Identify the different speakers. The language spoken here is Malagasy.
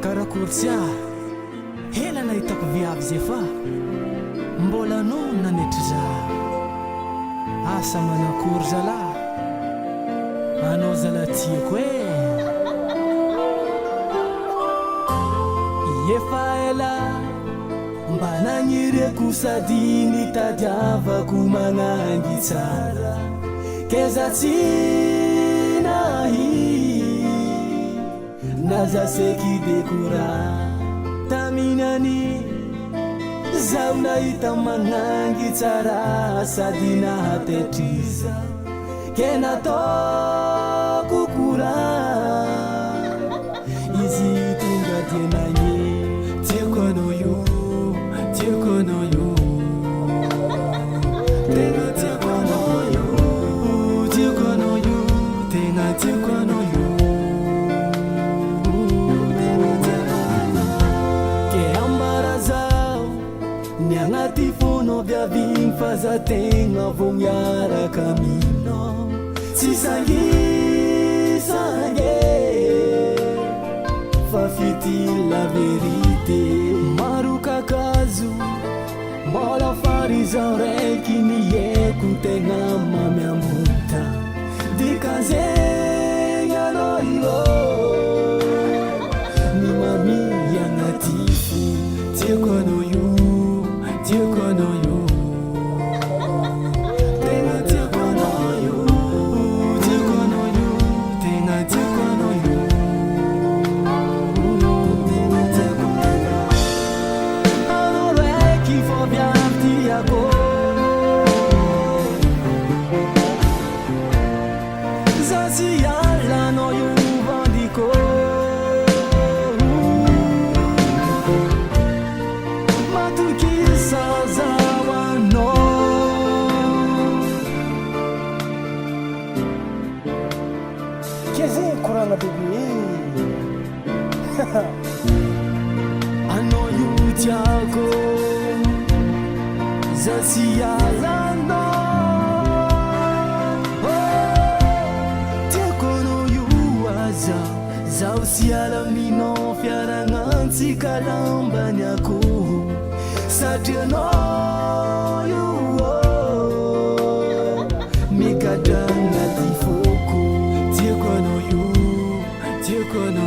Speaker 1: karakory hela nahitako viavy zay fa mbola anao nanetry za asa manakory zalahy anao zala tiako efa ela mba nagnireko sady nitadiavako manangy tsara keza tsy nahy naza seky dekora taminany zaho nahita manangy tsara sady nahatetriza ke nataoko kora izy tonga dienanye tiako anao io tiako anao io tena tiako anao io tiako anao io tena tiako anao io Niangati fono vya vinfa za tenga vonyara kamino Sisangi sange Fafiti la verite Maruka kazu Mola fariza reki ni yeku tenga mameamuta Dikaze yano ilo Ni mami yangatifu Tiako no yu Tiako no yu Tenga tiako no yu Tiako no yu Tenga tiako no yu Tenga tiako no yu Ano reki fo bianti ako Zasi yala no yu vandiko Kuranga baby I know you Tiago Zasialano Tiago no you aza Zausiala mino fiarangansi kalamba nyako Satria no you Mikadanga tifoko Tiago no you Tiago no